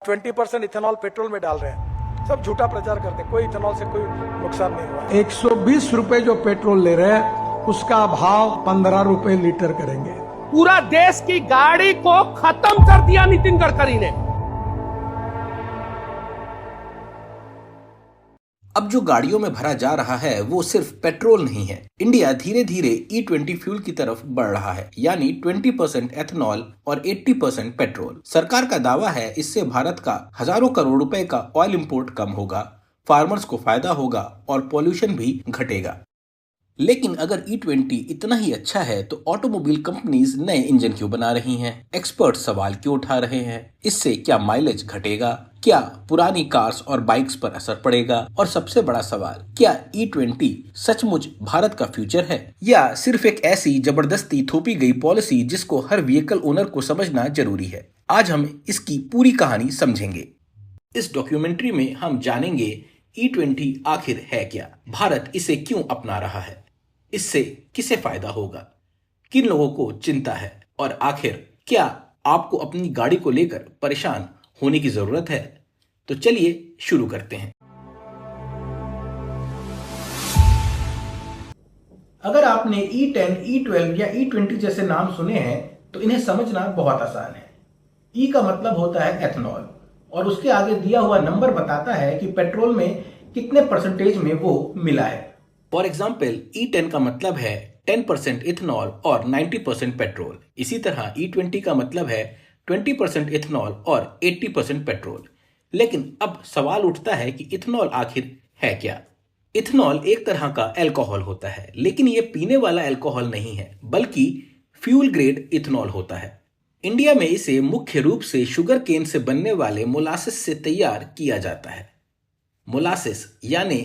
20% ethanol petrol में डाल रहे हैं, सब झूठा प्रचार करते हैं। कोई इथेनॉल से कोई नुकसान नहीं हुआ। 120 रुपए जो पेट्रोल ले रहे हैं उसका भाव 15 रुपए लीटर करेंगे। पूरा देश की गाड़ी को खत्म कर दिया नितिन गडकरी ने। अब जो गाड़ियों में भरा जा रहा है वो सिर्फ पेट्रोल नहीं है। इंडिया धीरे धीरे E20 फ्यूल की तरफ बढ़ रहा है, यानी 20% एथेनॉल और 80% पेट्रोल। सरकार का दावा है इससे भारत का हजारों करोड़ रुपए का ऑयल इंपोर्ट कम होगा, फार्मर्स को फायदा होगा और पॉल्यूशन भी घटेगा। लेकिन अगर E20 इतना ही अच्छा है तो ऑटोमोबाइल कंपनीज नए इंजन क्यों बना रही हैं? एक्सपर्ट सवाल क्यों उठा रहे हैं? इससे क्या माइलेज घटेगा? क्या पुरानी कार्स और बाइक्स पर असर पड़ेगा? और सबसे बड़ा सवाल, क्या E20 सचमुच भारत का फ्यूचर है या सिर्फ एक ऐसी जबरदस्ती थोपी गई पॉलिसी जिसको हर व्हीकल ओनर को समझना जरूरी है? आज हम इसकी पूरी कहानी समझेंगे। इस डॉक्यूमेंट्री में हम जानेंगे E20 आखिर है क्या, भारत इसे क्यों अपना रहा है, इससे किसे फायदा होगा, किन लोगों को चिंता है और आखिर क्या आपको अपनी गाड़ी को लेकर परेशान होने की जरूरत है। तो चलिए शुरू करते हैं। अगर आपने E10, E12 या E20 जैसे नाम सुने हैं तो इन्हें समझना बहुत आसान है। E का मतलब होता है एथेनॉल और उसके आगे दिया हुआ नंबर बताता है कि पेट्रोल में कितने परसेंटेज में वो मिला है। फॉर एग्जाम्पल E10 का मतलब है 10% इथेनॉल और 90% पेट्रोल। इसी तरह E20 का मतलब है 20% इथेनॉल और 80% पेट्रोल। लेकिन अब सवाल उठता है कि इथेनॉल आखिर है क्या? इथेनॉल एक तरह का अल्कोहल होता है, लेकिन ये पीने वाला अल्कोहल नहीं है, बल्कि फ्यूल ग्रेड इथेनॉल होता है। इंडिया में इसे मुख्य रूप से शुगर केन से बनने वाले मोलासिस से तैयार किया जाता है। मोलासिस यानी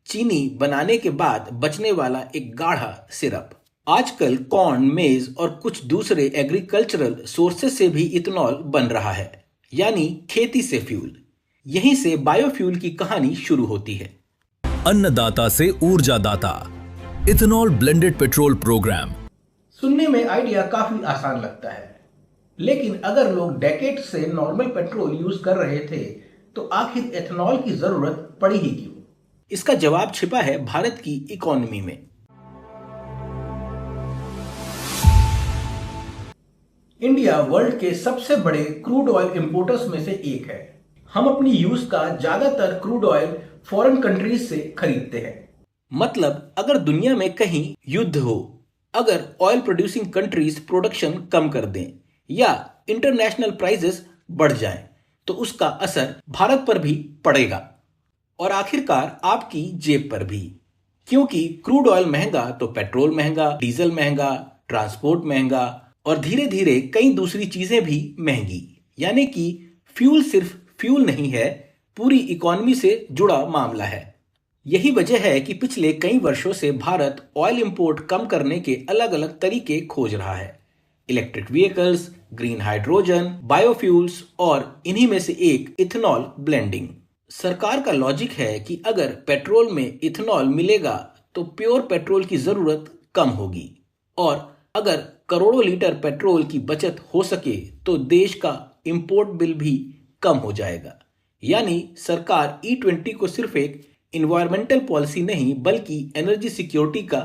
चीनी बनाने के बाद बचने वाला एक गाढ़ा सिरप। आजकल कॉर्न, मेज और कुछ दूसरे एग्रीकल्चरल सोर्सेस से भी इथेनॉल बन रहा है, यानी खेती से फ्यूल। यहीं से बायोफ्यूल की कहानी शुरू होती है। अन्नदाता से ऊर्जादाता, इथेनॉल ब्लेंडेड पेट्रोल प्रोग्राम। सुनने में आइडिया काफी आसान लगता है, लेकिन अगर लोग डेकेड से नॉर्मल पेट्रोल यूज कर रहे थे तो आखिर एथेनॉल की जरूरत पड़ी ही क्यों? इसका जवाब छिपा है भारत की इकोनॉमी में। इंडिया वर्ल्ड के सबसे बड़े क्रूड ऑयल इंपोर्टर्स में से एक है। हम अपनी यूज का ज्यादातर क्रूड ऑयल फॉरेन कंट्रीज से खरीदते हैं। मतलब अगर दुनिया में कहीं युद्ध हो, अगर ऑयल प्रोड्यूसिंग कंट्रीज प्रोडक्शन कम कर दें या इंटरनेशनल प्राइसेस बढ़ जाएं, तो उसका असर भारत पर भी पड़ेगा और आखिरकार आपकी जेब पर भी। क्योंकि क्रूड ऑयल महंगा तो पेट्रोल महंगा, डीजल महंगा, ट्रांसपोर्ट महंगा और धीरे धीरे कई दूसरी चीजें भी महंगी। यानी कि फ्यूल सिर्फ फ्यूल नहीं है, पूरी इकोनॉमी से जुड़ा मामला है। यही वजह है कि पिछले कई वर्षों से भारत ऑयल इंपोर्ट कम करने के अलग अलग तरीके खोज रहा है। Electric vehicles, green hydrogen, biofuels और इन्हीं में से एक इथेनॉल ब्लेंडिंग। सरकार का लॉजिक है कि अगर पेट्रोल में इथेनॉल मिलेगा तो प्योर पेट्रोल की जरूरत कम होगी और अगर करोड़ों लीटर पेट्रोल की बचत हो सके तो देश का इंपोर्ट बिल भी कम हो जाएगा। यानी सरकार E20 को सिर्फ एक इन्वायरमेंटल पॉलिसी नहीं बल्कि एनर्जी सिक्योरिटी का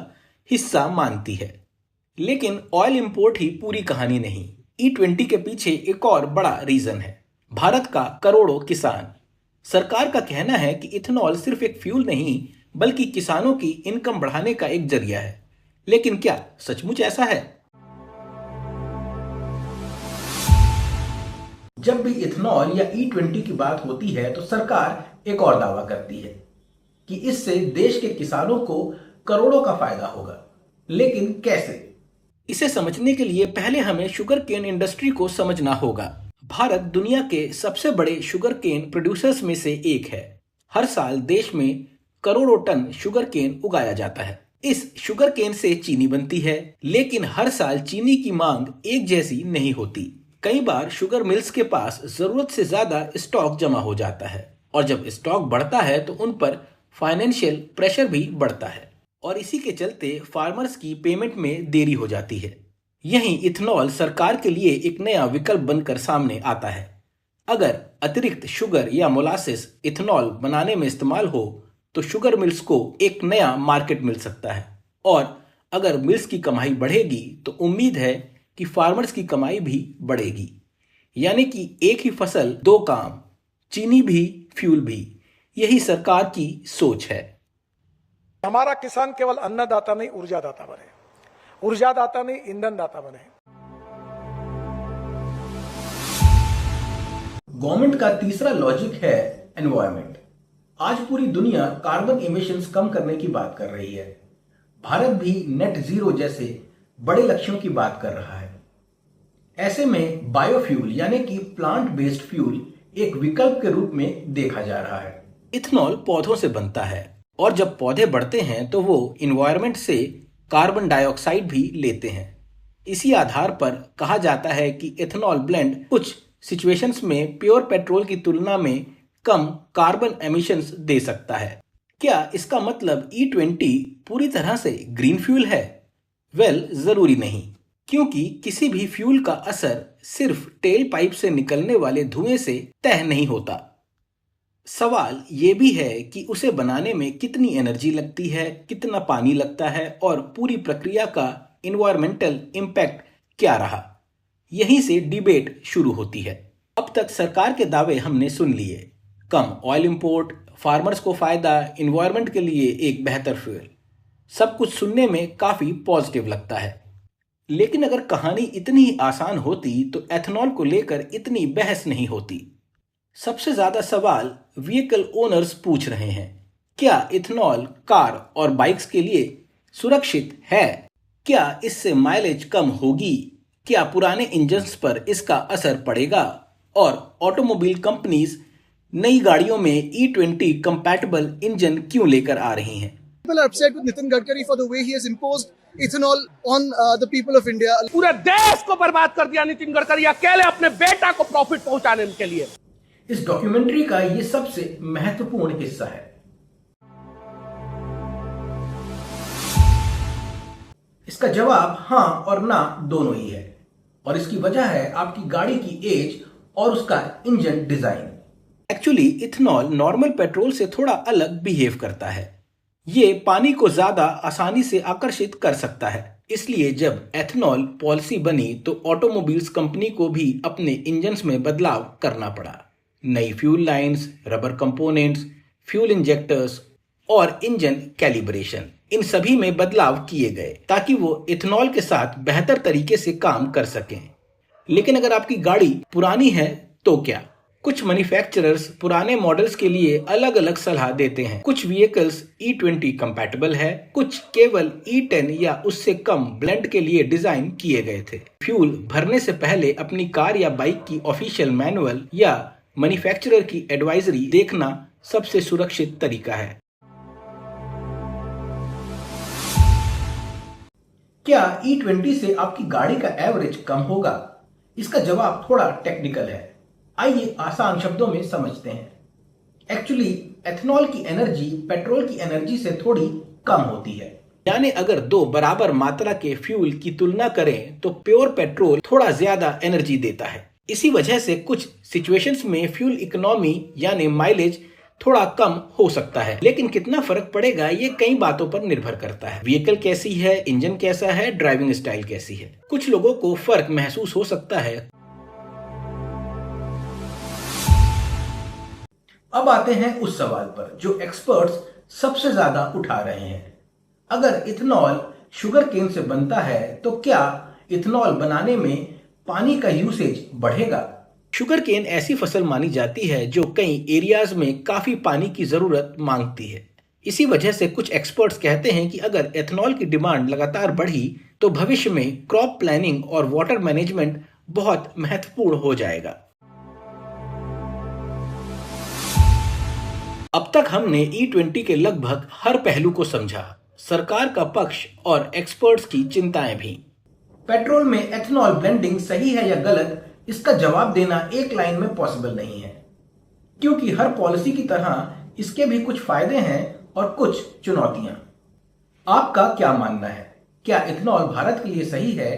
हिस्सा मानती है। लेकिन ऑयल इंपोर्ट ही पूरी कहानी नहीं। E20 के पीछे एक और बड़ा रीजन है, भारत का करोड़ों किसान। सरकार का कहना है कि इथेनॉल सिर्फ एक फ्यूल नहीं बल्कि किसानों की इनकम बढ़ाने का एक जरिया है। लेकिन क्या सचमुच ऐसा है? जब भी इथेनॉल या E20 की बात होती है तो सरकार एक और दावा करती है कि इससे देश के किसानों को करोड़ों का फायदा होगा। लेकिन कैसे? इसे समझने के लिए पहले हमें शुगर केन इंडस्ट्री को समझना होगा। भारत दुनिया के सबसे बड़े शुगर केन प्रोड्यूसर्स में से एक है। हर साल देश में करोड़ों टन शुगर केन उगाया जाता है। इस शुगर केन से चीनी बनती है, लेकिन हर साल चीनी की मांग एक जैसी नहीं होती। कई बार शुगर मिल्स के पास जरूरत से ज्यादा स्टॉक जमा हो जाता है और जब स्टॉक बढ़ता है तो उन पर फाइनेंशियल प्रेशर भी बढ़ता है और इसी के चलते फार्मर्स की पेमेंट में देरी हो जाती है। यहीं इथेनॉल सरकार के लिए एक नया विकल्प बनकर सामने आता है। अगर अतिरिक्त शुगर या मोलासिस इथेनॉल बनाने में इस्तेमाल हो तो शुगर मिल्स को एक नया मार्केट मिल सकता है, और अगर मिल्स की कमाई बढ़ेगी तो उम्मीद है कि फार्मर्स की कमाई भी बढ़ेगी। यानी कि एक ही फसल दो काम, चीनी भी फ्यूल भी। यही सरकार की सोच है। हमारा किसान केवल अन्नदाता नहीं ऊर्जादाता बने, ऊर्जादाता नहीं ईंधन दाता बने। गवर्नमेंट का तीसरा लॉजिक है एनवायरमेंट। आज पूरी दुनिया कार्बन इमिशंस कम करने की बात कर रही है। भारत भी नेट जीरो जैसे बड़े लक्ष्यों की बात कर रहा है। ऐसे में बायोफ्यूल यानी कि प्लांट बेस्ड फ्यूल एक विकल्प के रूप में देखा जा रहा है। इथेनॉल पौधों से बनता है, और जब पौधे बढ़ते हैं तो वो इन्वायरमेंट से कार्बन डाइऑक्साइड भी लेते हैं। इसी आधार पर कहा जाता है कि इथेनॉल ब्लेंड कुछ सिचुएशंस में प्योर पेट्रोल की तुलना में कम कार्बन एमिशंस दे सकता है। क्या इसका मतलब E20 पूरी तरह से ग्रीन फ्यूल है? जरूरी नहीं, क्योंकि किसी भी फ्यूल का असर सिर्फ टेल पाइप से निकलने वाले धुएं से तय नहीं होता। सवाल ये भी है कि उसे बनाने में कितनी एनर्जी लगती है, कितना पानी लगता है, और पूरी प्रक्रिया का इन्वायरमेंटल इम्पैक्ट क्या रहा। यहीं से डिबेट शुरू होती है। अब तक सरकार के दावे हमने सुन लिए, कम ऑयल इंपोर्ट, फार्मर्स को फायदा, इन्वायरमेंट के लिए एक बेहतर फ्यूल। सब कुछ सुनने में काफी पॉजिटिव लगता है, लेकिन अगर कहानी इतनी ही आसान होती तो एथेनॉल को लेकर इतनी बहस नहीं होती। सबसे ज्यादा सवाल व्हीकल ओनर्स पूछ रहे हैं, क्या इथेनॉल कार और बाइक्स के लिए सुरक्षित है? क्या इससे माइलेज कम होगी? क्या पुराने इंजन्स पर इसका असर पड़ेगा? और ऑटोमोबाइल कंपनीज नई गाड़ियों में E20 कंपैटिबल इंजन क्यों लेकर आ रही हैं? People are upset with Nitin Gadkari for the way he has imposed ethanol on the people of India. पूरे देश को बर्बाद कर दिया नितिन गडकरी अकेले अपने बेटा को प्रॉफिट पहुंचाने के लिए। इस डॉक्यूमेंट्री का ये सबसे महत्वपूर्ण हिस्सा है। इसका जवाब हाँ और ना दोनों ही है, और इसकी वजह है आपकी गाड़ी की एज और उसका engine design. Actually ethanol normal petrol से थोड़ा अलग बिहेव करता है। ये पानी को ज्यादा आसानी से आकर्षित कर सकता है। इसलिए जब एथेनॉल पॉलिसी बनी तो ऑटोमोबाइल्स कंपनी को भी अपने इंजन्स में बदलाव करना पड़ा। नई fuel lines, rubber components, fuel injectors और इंजन कैलिब्रेशन, इन सभी में बदलाव किए गए ताकि वो इथेनॉल के साथ बेहतर तरीके से काम कर सकें। लेकिन अगर आपकी गाड़ी पुरानी है तो क्या? कुछ मैन्युफैक्चरर्स पुराने मॉडल्स के लिए अलग अलग सलाह देते हैं। कुछ व्हीकल्स E20 कंपैटिबल है, कुछ केवल E10 या उससे कम ब्लेंड के लिए डिजाइन किए गए थे। फ्यूल भरने से पहले अपनी कार या बाइक की ऑफिशियल मैनुअल या मैन्युफैक्चरर की एडवाइजरी देखना सबसे सुरक्षित तरीका है। क्या E20 से आपकी गाड़ी का एवरेज कम होगा? इसका जवाब थोड़ा टेक्निकल है। आइए आसान शब्दों में समझते हैं। एक्चुअली एथेनॉल की एनर्जी पेट्रोल की एनर्जी से थोड़ी कम होती है। यानी अगर दो बराबर मात्रा के फ्यूल की तुलना करें तो प्योर पेट्रोल थोड़ा ज्यादा एनर्जी देता है। इसी वजह से कुछ सिचुएशंस में फ्यूल इकोनॉमी यानी माइलेज थोड़ा कम हो सकता है। लेकिन कितना फर्क पड़ेगा ये कई बातों पर निर्भर करता है। व्हीकल कैसी है, इंजन कैसा है, ड्राइविंग स्टाइल कैसी है। कुछ लोगों को फर्क महसूस हो सकता है। अब आते हैं उस सवाल पर जो एक्सपर्ट्स सबसे ज्यादा उठा रहे हैं। अगर इथेनॉल शुगर केन से बनता है तो क्या इथेनॉल बनाने में पानी का यूसेज बढ़ेगा? शुगर केन ऐसी फसल मानी जाती है जो कई एरियाज में काफी पानी की जरूरत मांगती है। इसी वजह से कुछ एक्सपर्ट्स कहते हैं कि अगर एथेनॉल की डिमांड लगातार बढ़ी तो भविष्य में क्रॉप प्लानिंग और वाटर मैनेजमेंट बहुत महत्वपूर्ण हो जाएगा। अब तक हमने E20 के लगभग हर पहलू को समझा, सरकार का पक्ष और एक्सपर्ट्स की चिंताएं भी। पेट्रोल में एथेनॉल ब्लेंडिंग सही है या गलत, इसका जवाब देना एक लाइन में पॉसिबल नहीं है, क्योंकि हर पॉलिसी की तरह इसके भी कुछ फायदे हैं और कुछ चुनौतियां। आपका क्या मानना है? क्या इथेनॉल भारत के लिए सही है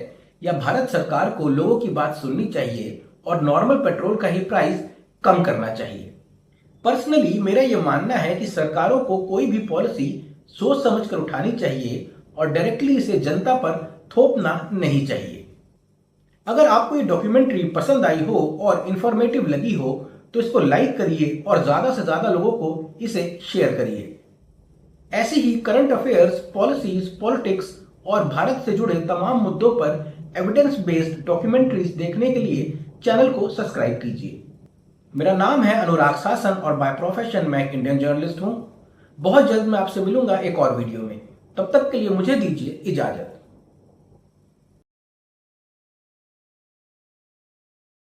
या भारत सरकार को लोगों की बात सुननी चाहिए और नॉर्मल पेट्रोल का ही प्राइस कम करना चाहिए। पर्सनली मेरा यह मानना है कि सरकारों को कोई भी पॉलिसी सोच समझकर उठानी चाहिए और डायरेक्टली इसे जनता पर थोपना नहीं चाहिए। अगर आपको ये डॉक्यूमेंट्री पसंद आई हो और इंफॉर्मेटिव लगी हो तो इसको लाइक करिए और ज्यादा से ज्यादा लोगों को इसे शेयर करिए। ऐसी ही करंट अफेयर्स, पॉलिसीज, पॉलिटिक्स और भारत से जुड़े तमाम मुद्दों पर एविडेंस बेस्ड डॉक्यूमेंट्रीज देखने के लिए चैनल को सब्सक्राइब कीजिए। मेरा नाम है अनुराग शासन और बाय प्रोफेशन मैं एक इंडियन जर्नलिस्ट हूं। बहुत जल्द मैं आपसे मिलूंगा एक और वीडियो में। तब तक के लिए मुझे दीजिए इजाजत।